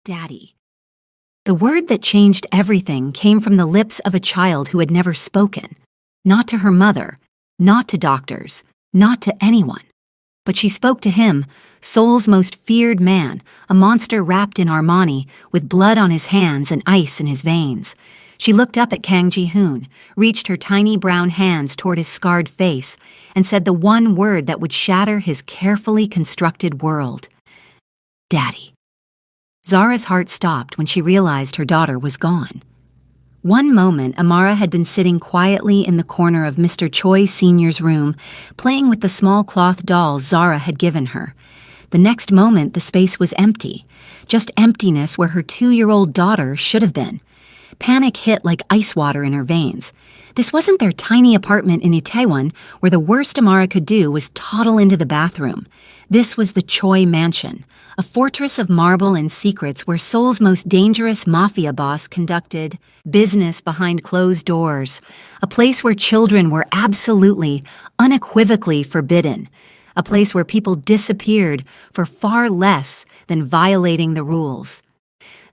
Daddy. The word that changed everything came from the lips of a child who had never spoken. Not to her mother, not to doctors, not to anyone. But she spoke to him, Seoul's most feared man, a monster wrapped in Armani, with blood on his hands and ice in his veins. She looked up at Kang Ji-hoon, reached her tiny brown hands toward his scarred face, and said the one word that would shatter his carefully constructed world. Daddy. Zara's heart stopped when she realized her daughter was gone. One moment, Amara had been sitting quietly in the corner of Mr. Choi Sr.'s room, playing with the small cloth dolls Zara had given her. The next moment, the space was empty, just emptiness where her 2-year-old daughter should have been. Panic hit like ice water in her veins. This wasn't their tiny apartment in Itaewon, where the worst Amara could do was toddle into the bathroom. This was the Choi Mansion, a fortress of marble and secrets where Seoul's most dangerous mafia boss conducted business behind closed doors, a place where children were absolutely, unequivocally forbidden, a place where people disappeared for far less than violating the rules.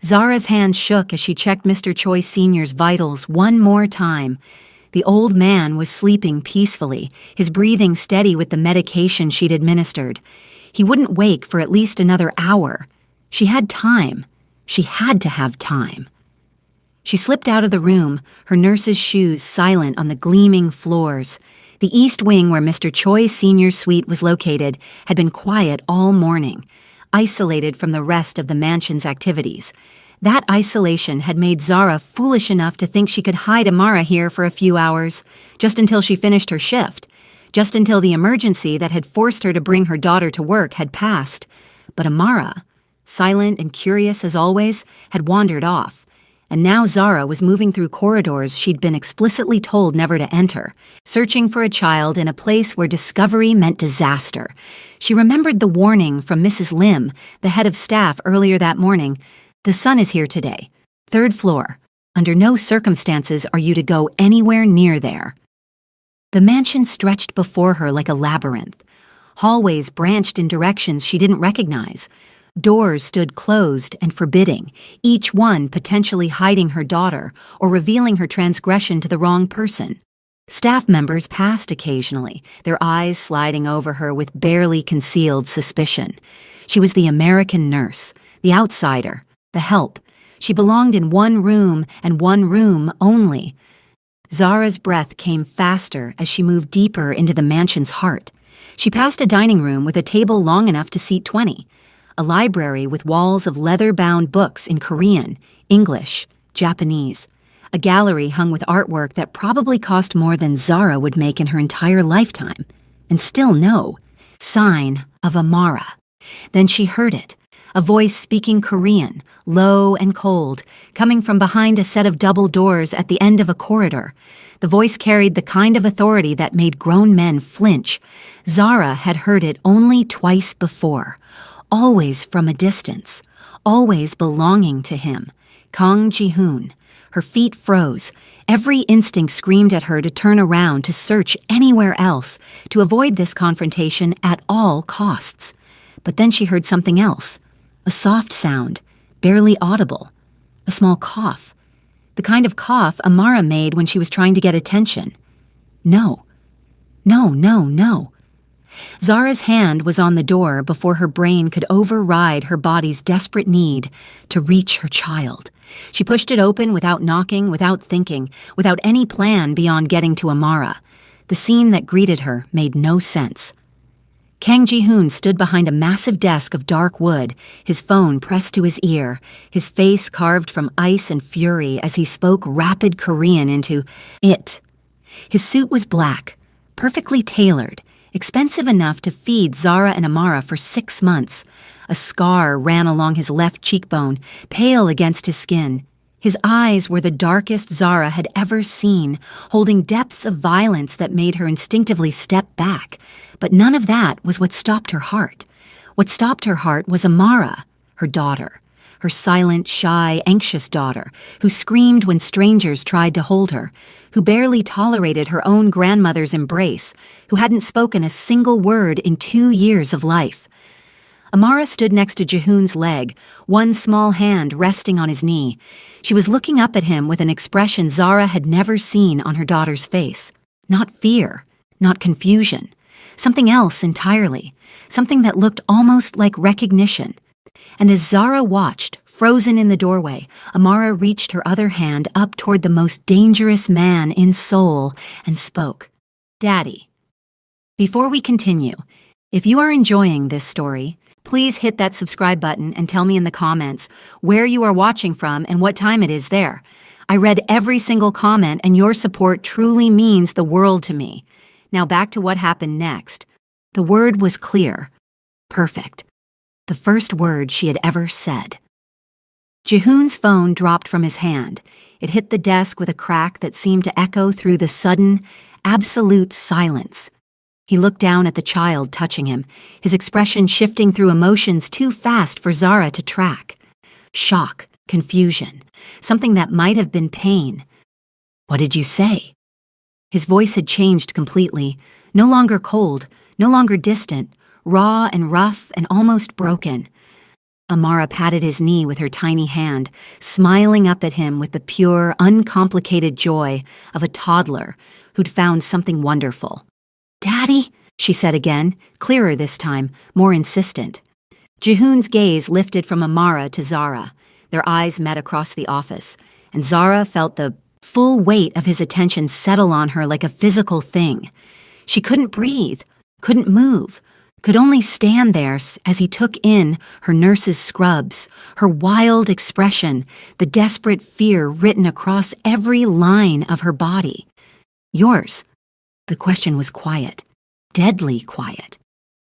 Zara's hand shook as she checked Mr. Choi Sr.'s vitals one more time. The old man was sleeping peacefully, his breathing steady with the medication she'd administered. He wouldn't wake for at least another hour. She had time. She had to have time. She slipped out of the room, her nurse's shoes silent on the gleaming floors. The east wing where Mr. Choi Sr.'s suite was located had been quiet all morning, isolated from the rest of the mansion's activities. That isolation had made Zara foolish enough to think she could hide Amara here for a few hours, just until she finished her shift, just until the emergency that had forced her to bring her daughter to work had passed. But Amara, silent and curious as always, had wandered off, and now Zara was moving through corridors she'd been explicitly told never to enter, searching for a child in a place where discovery meant disaster. She remembered the warning from Mrs. Lim, the head of staff, earlier that morning. The son is here today. 3rd floor. Under no circumstances are you to go anywhere near there. The mansion stretched before her like a labyrinth. Hallways branched in directions she didn't recognize. Doors stood closed and forbidding, each one potentially hiding her daughter or revealing her transgression to the wrong person. Staff members passed occasionally, their eyes sliding over her with barely concealed suspicion. She was the American nurse, the outsider, the help. She belonged in one room and one room only. Zara's breath came faster as she moved deeper into the mansion's heart. She passed a dining room with a table long enough to seat 20, a library with walls of leather-bound books in Korean, English, Japanese, a gallery hung with artwork that probably cost more than Zara would make in her entire lifetime, and still no sign of Amara. Then she heard it, a voice speaking Korean, low and cold, coming from behind a set of double doors at the end of a corridor. The voice carried the kind of authority that made grown men flinch. Zara had heard it only twice before, always from a distance, always belonging to him, Kang Ji-hoon. Her feet froze. Every instinct screamed at her to turn around, to search anywhere else, to avoid this confrontation at all costs. But then she heard something else, a soft sound, barely audible, a small cough, the kind of cough Amara made when she was trying to get attention. No. No, no, no. Zara's hand was on the door before her brain could override her body's desperate need to reach her child. She pushed it open without knocking, without thinking, without any plan beyond getting to Amara. The scene that greeted her made no sense. Kang Ji-hoon stood behind a massive desk of dark wood, his phone pressed to his ear, his face carved from ice and fury as he spoke rapid Korean into it. His suit was black, perfectly tailored, expensive enough to feed Zara and Amara for 6 months. A scar ran along his left cheekbone, pale against his skin. His eyes were the darkest Zara had ever seen, holding depths of violence that made her instinctively step back. But none of that was what stopped her heart. What stopped her heart was Amara, her daughter, her silent, shy, anxious daughter, who screamed when strangers tried to hold her, who barely tolerated her own grandmother's embrace, who hadn't spoken a single word in 2 years of life. Amara stood next to Jehoon's leg, one small hand resting on his knee. She was looking up at him with an expression Zara had never seen on her daughter's face. Not fear, not confusion. Something else entirely. Something that looked almost like recognition. And as Zara watched, frozen in the doorway, Amara reached her other hand up toward the most dangerous man in Seoul and spoke. "Daddy." Before we continue, if you are enjoying this story, please hit that subscribe button and tell me in the comments where you are watching from and what time it is there. I read every single comment, and your support truly means the world to me. Now back to what happened next. The word was clear. Perfect. The first word she had ever said. Jehoon's phone dropped from his hand. It hit the desk with a crack that seemed to echo through the sudden, absolute silence. He looked down at the child touching him, his expression shifting through emotions too fast for Zara to track. Shock, confusion, something that might have been pain. "What did you say?" His voice had changed completely, no longer cold, no longer distant, raw and rough and almost broken. Amara patted his knee with her tiny hand, smiling up at him with the pure, uncomplicated joy of a toddler who'd found something wonderful. "Daddy," she said again, clearer this time, more insistent. Jehoon's gaze lifted from Amara to Zara. Their eyes met across the office, and Zara felt the full weight of his attention settle on her like a physical thing. She couldn't breathe, couldn't move, could only stand there as he took in her nurse's scrubs, her wild expression, the desperate fear written across every line of her body. "Yours?" The question was quiet, deadly quiet.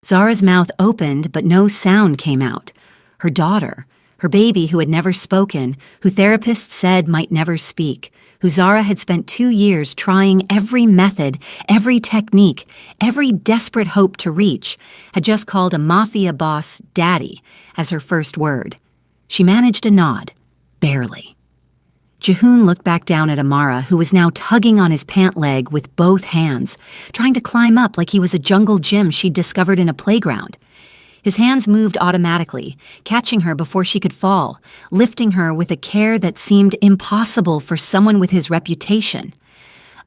Zara's mouth opened, but no sound came out. Her daughter, her baby who had never spoken, who therapists said might never speak, who Zara had spent 2 years trying every method, every technique, every desperate hope to reach, had just called a Mafia boss daddy as her first word. She managed a nod, barely. Jehoon looked back down at Amara, who was now tugging on his pant leg with both hands, trying to climb up like he was a jungle gym she'd discovered in a playground. His hands moved automatically, catching her before she could fall, lifting her with a care that seemed impossible for someone with his reputation.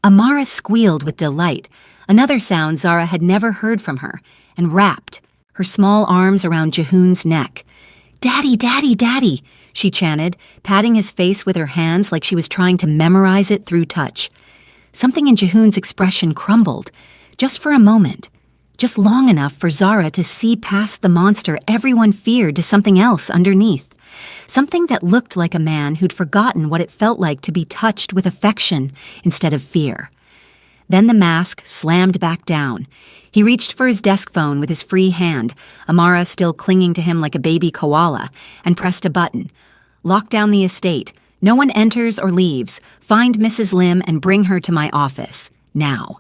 Amara squealed with delight, another sound Zara had never heard from her, and wrapped, her small arms around Jehoon's neck. "Daddy, daddy, daddy," she chanted, patting his face with her hands like she was trying to memorize it through touch. Something in Jehoon's expression crumbled, just for a moment, just long enough for Zara to see past the monster everyone feared to something else underneath, something that looked like a man who'd forgotten what it felt like to be touched with affection instead of fear. Then the mask slammed back down. He reached for his desk phone with his free hand, Amara still clinging to him like a baby koala, and pressed a button. "Lock down the estate. No one enters or leaves. Find Mrs. Lim and bring her to my office. Now."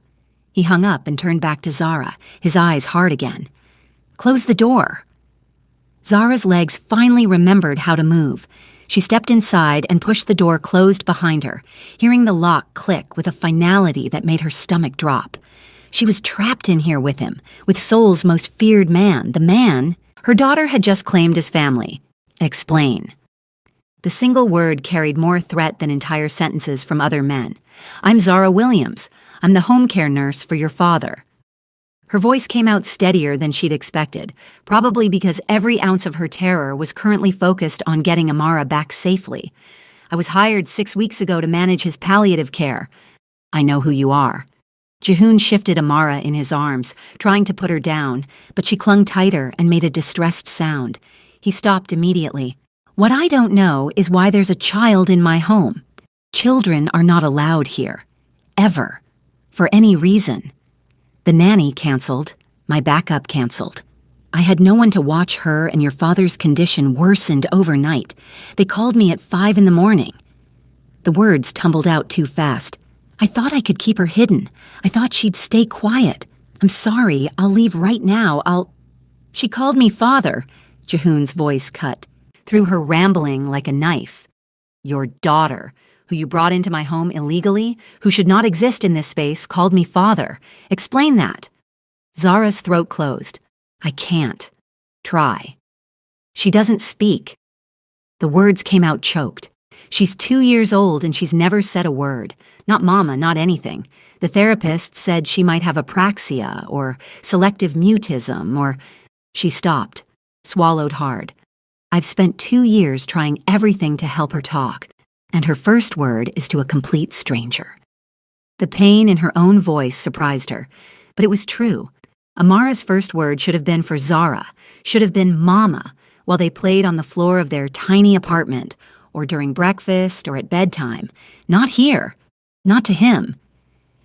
He hung up and turned back to Zara, his eyes hard again. "Close the door." Zara's legs finally remembered how to move. She stepped inside and pushed the door closed behind her, hearing the lock click with a finality that made her stomach drop. She was trapped in here with him, with Seoul's most feared man, the man her daughter had just claimed as family. Explain. The single word carried more threat than entire sentences from other men. "I'm Zara Williams. I'm the home care nurse for your father." Her voice came out steadier than she'd expected, probably because every ounce of her terror was currently focused on getting Amara back safely. "I was hired 6 weeks ago to manage his palliative care." "I know who you are." Jehoon shifted Amara in his arms, trying to put her down, but she clung tighter and made a distressed sound. He stopped immediately. "What I don't know is why there's a child in my home. Children are not allowed here. Ever. For any reason. The nanny canceled. My backup canceled. I had no one to watch her, and your father's condition worsened overnight. They called me at 5 in the morning. The words tumbled out too fast. I thought I could keep her hidden. I thought she'd stay quiet. I'm sorry. I'll leave right now. She called me father. Jehoon's voice cut through her, rambling like a knife. Your daughter, who you brought into my home illegally, who should not exist in this space, called me father. Explain that. Zara's throat closed. I can't. Try. She doesn't speak. The words came out choked. She's 2 years old and she's never said a word. Not mama, not anything. The therapist said she might have apraxia or selective mutism or... She stopped, swallowed hard. I've spent 2 years trying everything to help her talk, and her first word is to a complete stranger. The pain in her own voice surprised her, but it was true. Amara's first word should have been for Zara, should have been mama, while they played on the floor of their tiny apartment, or during breakfast or at bedtime. Not here. Not to him.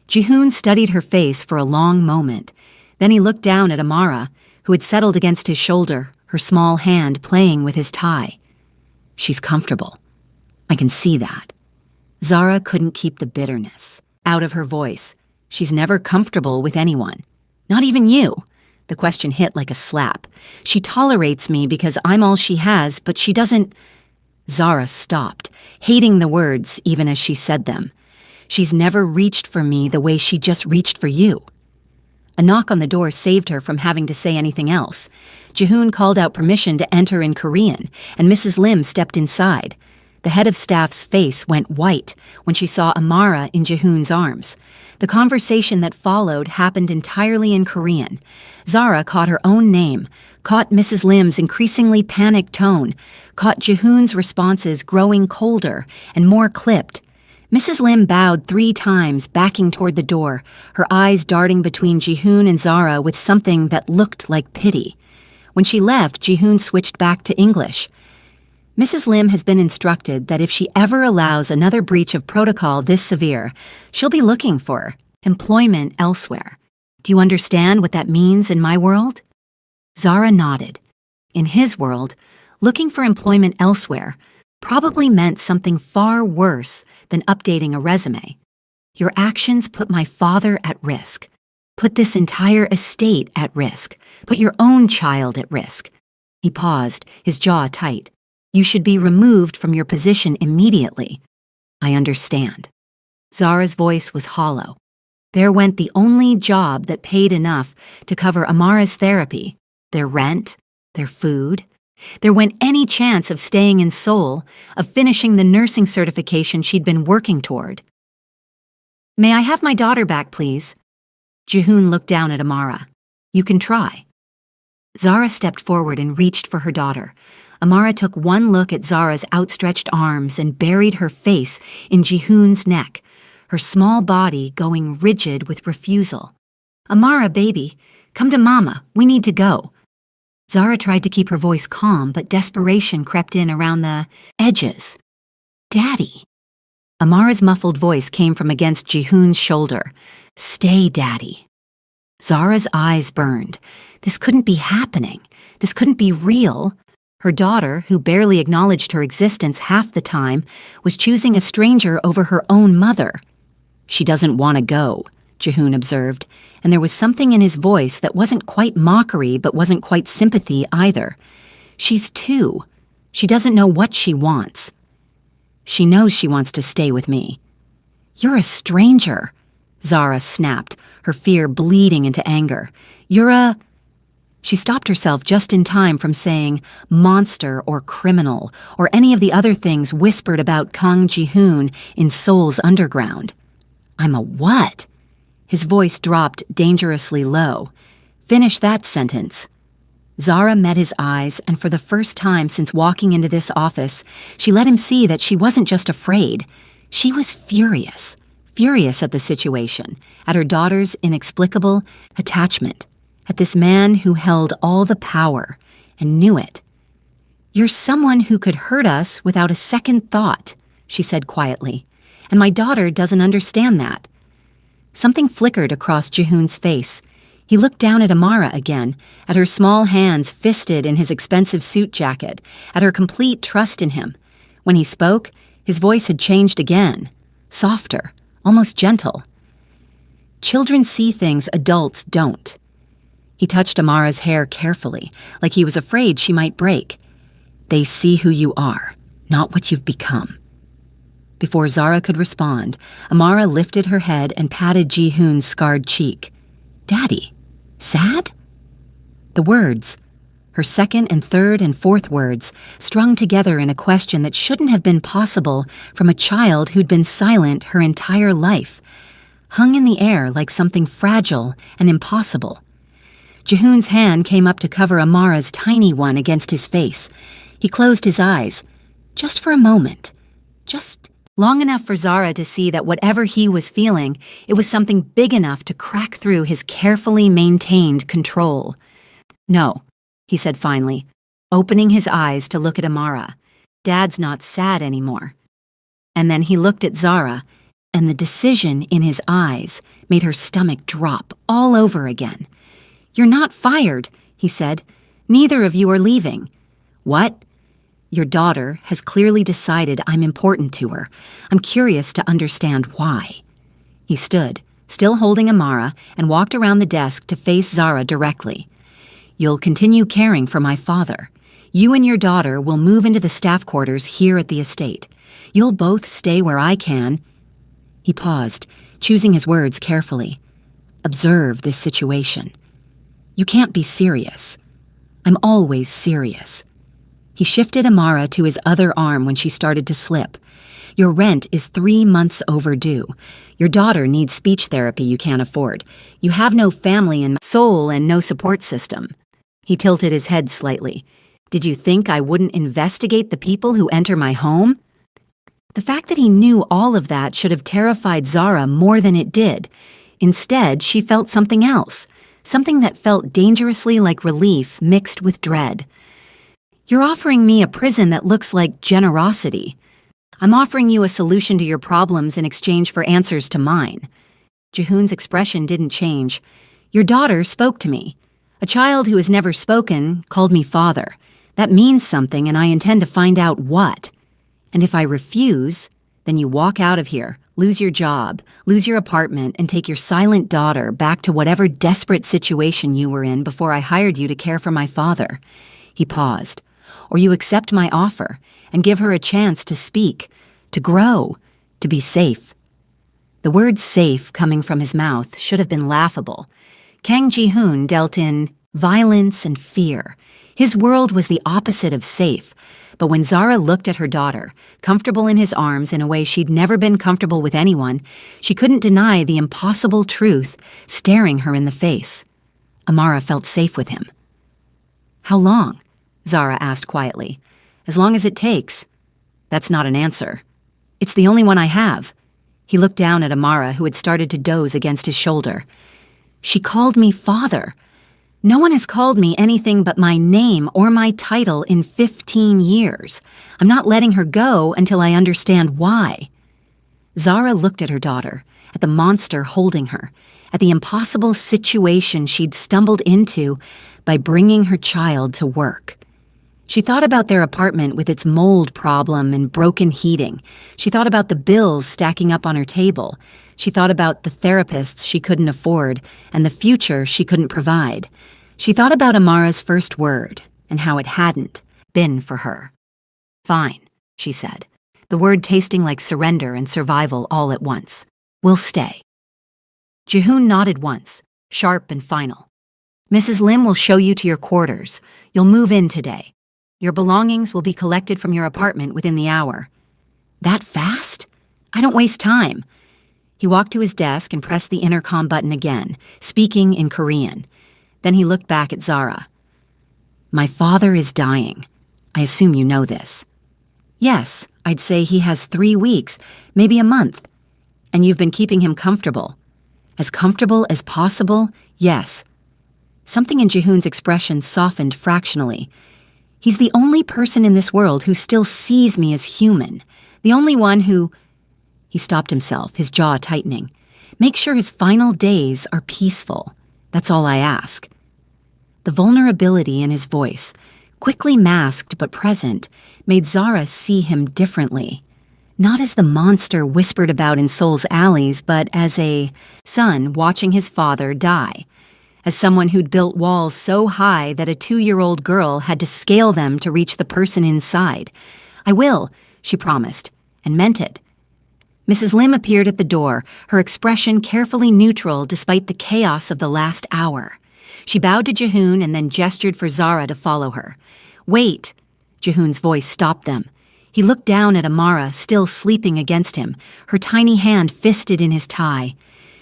Jihoon studied her face for a long moment. Then he looked down at Amara, who had settled against his shoulder, her small hand playing with his tie. She's comfortable. I can see that. Zara couldn't keep the bitterness out of her voice. She's never comfortable with anyone. Not even you. The question hit like a slap. She tolerates me because I'm all she has, but she doesn't... Zara stopped, hating the words even as she said them. She's never reached for me the way she just reached for you. A knock on the door saved her from having to say anything else. Jihoon called out permission to enter in Korean, and Mrs. Lim stepped inside. The head of staff's face went white when she saw Amara in Jihoon's arms. The conversation that followed happened entirely in Korean. Zara caught her own name, caught Mrs. Lim's increasingly panicked tone, caught Jihoon's responses growing colder and more clipped. Mrs. Lim bowed 3 times, backing toward the door, her eyes darting between Jihoon and Zara with something that looked like pity. When she left, Jihoon switched back to English. Mrs. Lim has been instructed that if she ever allows another breach of protocol this severe, she'll be looking for employment elsewhere. Do you understand what that means in my world? Zara nodded. In his world, looking for employment elsewhere probably meant something far worse than updating a resume. Your actions put my father at risk, put this entire estate at risk, put your own child at risk. He paused, his jaw tight. You should be removed from your position immediately. I understand. Zara's voice was hollow. There went the only job that paid enough to cover Amara's therapy, their rent, their food. There went any chance of staying in Seoul, of finishing the nursing certification she'd been working toward. May I have my daughter back, please? Jihoon looked down at Amara. You can try. Zara stepped forward and reached for her daughter. Amara took one look at Zara's outstretched arms and buried her face in Jihoon's neck, her small body going rigid with refusal. Amara, baby, come to Mama. We need to go. Zara tried to keep her voice calm, but desperation crept in around the edges. Daddy. Amara's muffled voice came from against Jihoon's shoulder. Stay, Daddy. Zara's eyes burned. This couldn't be happening. This couldn't be real. Her daughter, who barely acknowledged her existence half the time, was choosing a stranger over her own mother. She doesn't want to go, Jihoon observed, and there was something in his voice that wasn't quite mockery but wasn't quite sympathy either. She's 2. She doesn't know what she wants. She knows she wants to stay with me. You're a stranger, Zara snapped, her fear bleeding into anger. You're a... She stopped herself just in time from saying monster or criminal or any of the other things whispered about Kang Jihoon in Seoul's underground. I'm a what? His voice dropped dangerously low. Finish that sentence. Zara met his eyes, and for the first time since walking into this office, she let him see that she wasn't just afraid. She was furious. Furious at the situation, at her daughter's inexplicable attachment, at this man who held all the power and knew it. You're someone who could hurt us without a second thought, she said quietly, and my daughter doesn't understand that. Something flickered across Jihoon's face. He looked down at Amara again, at her small hands fisted in his expensive suit jacket, at her complete trust in him. When he spoke, his voice had changed again, softer, almost gentle. Children see things adults don't. He touched Amara's hair carefully, like he was afraid she might break. They see who you are, not what you've become. Before Zara could respond, Amara lifted her head and patted Jihoon's scarred cheek. Daddy, sad? The words, her second and third and fourth words strung together in a question that shouldn't have been possible from a child who'd been silent her entire life, hung in the air like something fragile and impossible. Jihoon's hand came up to cover Amara's tiny one against his face. He closed his eyes, just for a moment, just long enough for Zara to see that whatever he was feeling, it was something big enough to crack through his carefully maintained control. "No," he said finally, opening his eyes to look at Amara. "Dad's not sad anymore." And then he looked at Zara, and the decision in his eyes made her stomach drop all over again. "You're not fired," he said. "Neither of you are leaving." "What?" "Your daughter has clearly decided I'm important to her. I'm curious to understand why." He stood, still holding Amara, and walked around the desk to face Zara directly. "You'll continue caring for my father. You and your daughter will move into the staff quarters here at the estate. You'll both stay where I can." He paused, choosing his words carefully. "Observe this situation. You can't be serious. I'm always serious." He shifted Amara to his other arm when she started to slip. "Your rent is 3 months overdue. Your daughter needs speech therapy you can't afford. You have no family and soul and no support system." He tilted his head slightly. "Did you think I wouldn't investigate the people who enter my home?" The fact that he knew all of that should have terrified Zara more than it did. Instead, she felt something else, something that felt dangerously like relief mixed with dread. "You're offering me a prison that looks like generosity. I'm offering you a solution to your problems in exchange for answers to mine." Jihoon's expression didn't change. "Your daughter spoke to me. A child who has never spoken called me father. That means something, and I intend to find out what. And if I refuse, then you walk out of here, lose your job, lose your apartment, and take your silent daughter back to whatever desperate situation you were in before I hired you to care for my father." He paused. "Or you accept my offer and give her a chance to speak, to grow, to be safe." The word safe coming from his mouth should have been laughable. Kang Ji-hoon dealt in violence and fear. His world was the opposite of safe. But when Zara looked at her daughter, comfortable in his arms in a way she'd never been comfortable with anyone, she couldn't deny the impossible truth staring her in the face. Amara felt safe with him. "How long?" Zara asked quietly. "As long as it takes." "That's not an answer." "It's the only one I have." He looked down at Amara, who had started to doze against his shoulder. "She called me father. No one has called me anything but my name or my title in 15 years. I'm not letting her go until I understand why." Zara looked at her daughter, at the monster holding her, at the impossible situation she'd stumbled into by bringing her child to work. She thought about their apartment with its mold problem and broken heating. She thought about the bills stacking up on her table. She thought about the therapists she couldn't afford and the future she couldn't provide. She thought about Amara's first word and how it hadn't been for her. "Fine," she said, the word tasting like surrender and survival all at once. "We'll stay." Jihoon nodded once, sharp and final. "Mrs. Lim will show you to your quarters. You'll move in today. Your belongings will be collected from your apartment within the hour." "That fast? I don't waste time." He walked to his desk and pressed the intercom button again, speaking in Korean. Then he looked back at Zara. "My father is dying. I assume you know this." "Yes, I'd say he has 3 weeks, maybe a month. And you've been keeping him comfortable." "As comfortable as possible, yes." Something in Jihoon's expression softened fractionally. "He's the only person in this world who still sees me as human. The only one who—" He stopped himself, his jaw tightening. "Make sure his final days are peaceful. That's all I ask." The vulnerability in his voice, quickly masked but present, made Zara see him differently. Not as the monster whispered about in Seoul's alleys, but as a son watching his father die. As someone who'd built walls so high that a 2-year-old girl had to scale them to reach the person inside. "I will," she promised, and meant it. Mrs. Lim appeared at the door, her expression carefully neutral despite the chaos of the last hour. She bowed to Jehoon and then gestured for Zara to follow her. "Wait!" Jehoon's voice stopped them. He looked down at Amara, still sleeping against him, her tiny hand fisted in his tie.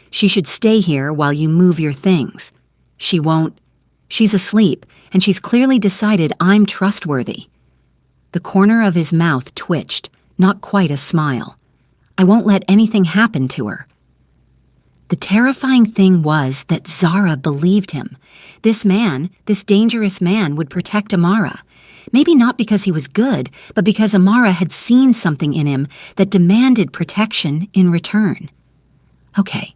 "She should stay here while you move your things. She won't. She's asleep, and she's clearly decided I'm trustworthy." The corner of his mouth twitched, not quite a smile. "I won't let anything happen to her." The terrifying thing was that Zara believed him. This man, this dangerous man, would protect Amara. Maybe not because he was good, but because Amara had seen something in him that demanded protection in return. "Okay,"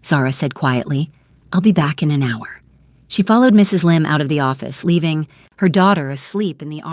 Zara said quietly. "I'll be back in an hour." She followed Mrs. Lim out of the office, leaving her daughter asleep in the arms